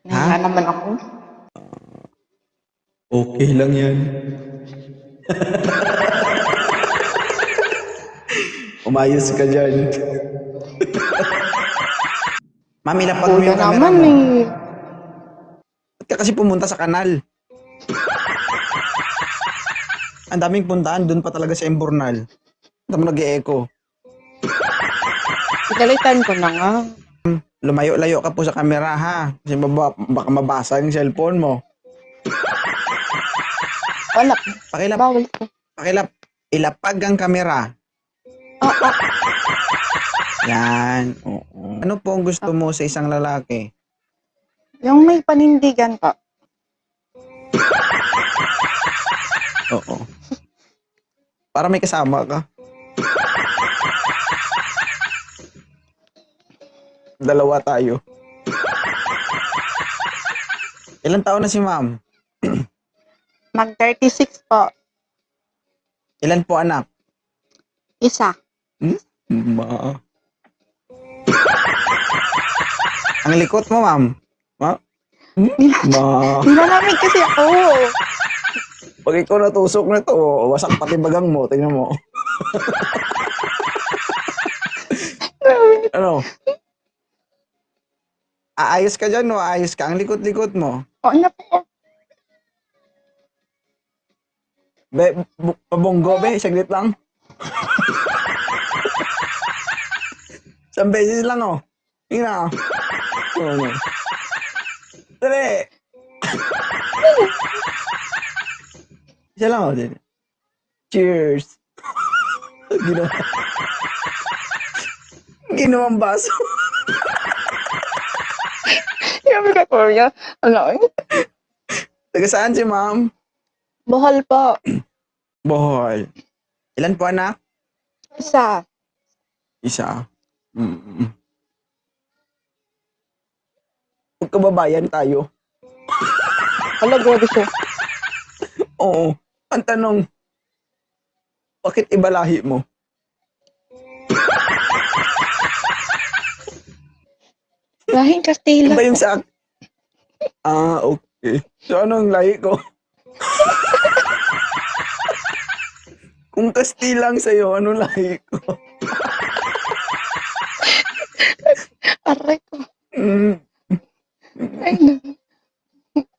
Nahiya Ha? naman ako. Okay lang yan. Umayos ka dyan. Ma'am, ilapag mo Kuya yung camera naman mo. eh. Ba't ka kasi pumunta sa kanal? Ang daming puntaan, dun pa talaga sa Embornal. Ito mo nag-e-echo. Pinalitan ko na nga. Lumayo-layo ka po sa camera ha. Kasi baka mabasa yung cellphone mo. Wala. Pakilap, Bawal ko. pakilap. Ilapag ang camera. Ah, Yan. Oo. Ano po ang gusto mo sa isang lalaki? yung may panindigan pa. Oo. Para may kasama ka. Dalawa tayo. Ilang taon na si ma'am? Mag 36 po. Ilan po anak? Isa. Ma. Ang likot mo, ma'am. Ma? Ma. Nilalamig kasi ako. Pag ikaw natusok na to, wasak pati bagang mo. Tingnan mo. Ano? Aayos ka dyan, no? Aayos ka. Ang likot-likot mo. O, ano po? Pabonggo, be. Saglit lang. Isang beses lang, oh. Tingnan, oh. Ano? Dali. Isa lang, oh. Dali. Cheers. Ginawang baso. Sabi ka, Kuya. Ano? Taga saan si ma'am? Bohol po. Bohol. Ilan po anak? Isa. Isa. Mm. Magkababayan tayo. Wala, grabe siya. Oo. Ang tanong, bakit iba lahi mo? Lahing Kastila. Iba yung sa... Ah, okay. So, anong lahi ko? Kung Kastilang sa'yo, anong lahi ko? Aray ko. Mm, Ay, na.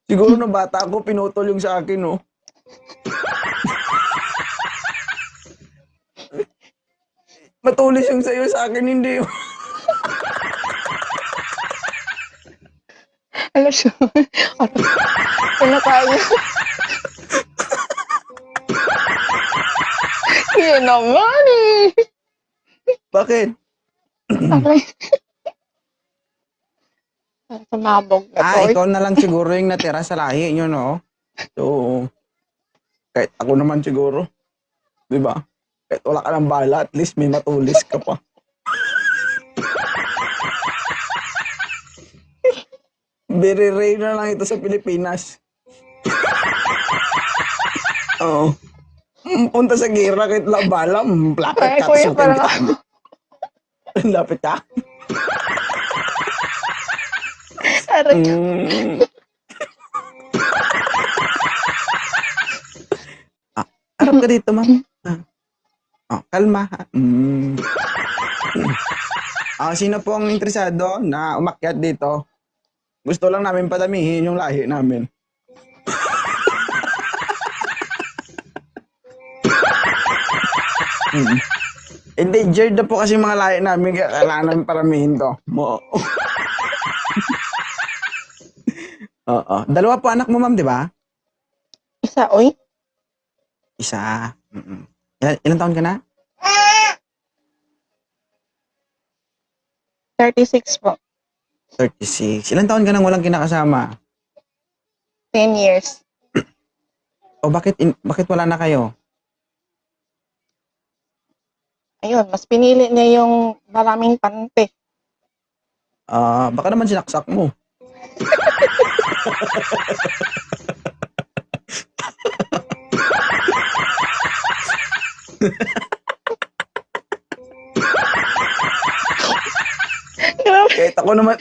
siguro na bata ako, pinutol yung sa akin, no? Matulis yung sa'yo, sa akin hindi. Alam siya. Aray. Pinakaya. Yan naman eh. Bakit? Aray. Sumabog na to. Ikaw na lang siguro yung natira sa lahi nyo, no? So, kahit ako naman siguro. Di ba? Kahit wala ka ng bala, at least may matulis ka pa. Very rare na lang ito sa Pilipinas. Oo. Punta sa gira kahit wala bala, lapit Ay, ka. Kuya, sukin parang ka. Lapit ka? aray. Mm. Harap ka dito, ma'am. Kalma. Ha? Sino po ang interesado na umakyat dito? Gusto lang namin padamihin yung lahi namin. Endangered na po kasi mga lahi namin, kaya kailangan namin paramihin to. Oo. Dalawa po anak mo, ma'am, di ba? Isa, oy. Isa. Ilan taon ka na? 36 po. 36. Ilan taon ka nang walang kinakasama? 10 years. O bakit wala na kayo? Ayun, mas pinili niya yung maraming pante. Baka naman sinaksak mo. Kahit ako naman,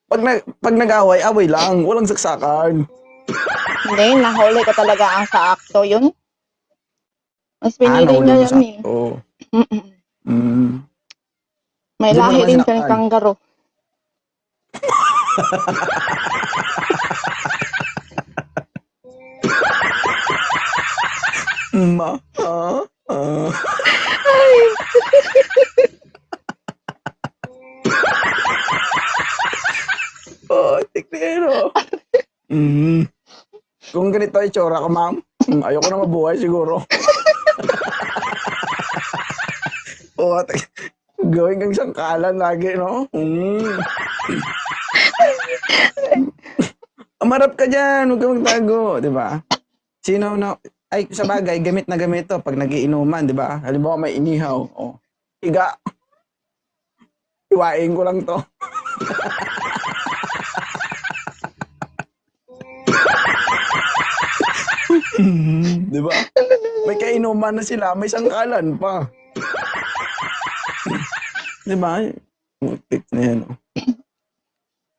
Pag nag-away, away lang. Walang saksakan. Hindi, nahuli ko talaga ang saakto yun. Mas pinili Nahuli niya mo yan sa... eh. Oo. Mm-mm. Mm. May Hindi mo lahi naman din kang sinaktan. kanggaro. Ma. Ah. Oh, tiknero. Mm. Kung ganito ay tsura ko, ma'am, ayoko na mabuhay siguro. Oo, gawin kang sangkalan lagi, no? Amarap ka dyan, huwag kang magtago, di ba? Sino na, ay, sa bagay, gamit na gamit to pag nagiinuman, di ba? Halimbawa may inihaw, oh, higa. Iwain ko lang to. Di ba? May kainuman na sila, may sangkalan pa. Di ba? Mutik na yan. Oh.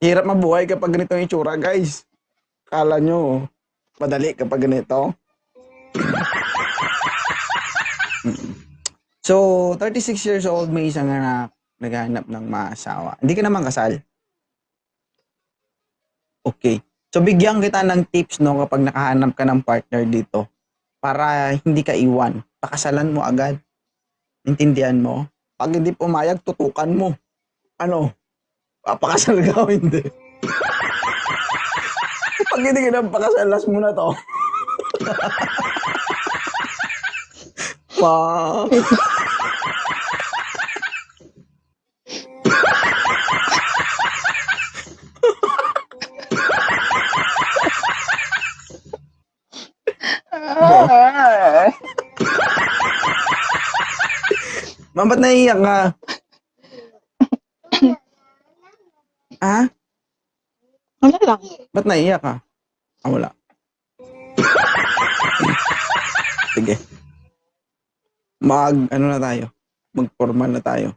Hirap mabuhay kapag ganito yung itsura, guys. Kala nyo, madali kapag ganito. So, 36 years old, may isang anak, naghahanap ng maasawa. Hindi ka naman kasal. Okay. So, bigyan kita ng tips, no, kapag nakahanap ka ng partner dito para hindi ka iwan. Pakasalan mo agad. Intindihan mo? Pag hindi pumayag, tutukan mo. Ano? Papakasal ka o hindi? Pag hindi ka na pakasal, last mo na to. Ma. Ma'am, ba't naiiyak ka? Ha? Wala lang. Ba't naiiyak ka? Ah, wala. Sige. Ano na tayo? Mag-formal na tayo.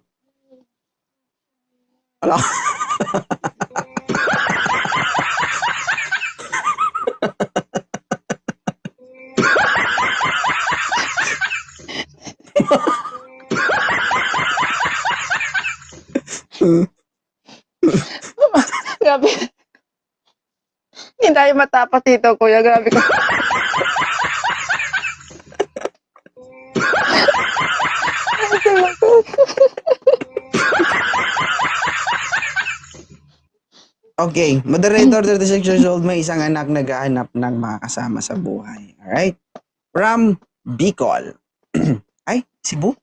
Wala. Grabe. Hindi tayo matapos dito, kuya. Grabe ka. Okay, moderator, 36 years old, may isang anak naghahanap ng makakasama sa buhay. Alright? From Bicol. Ay, Cebu?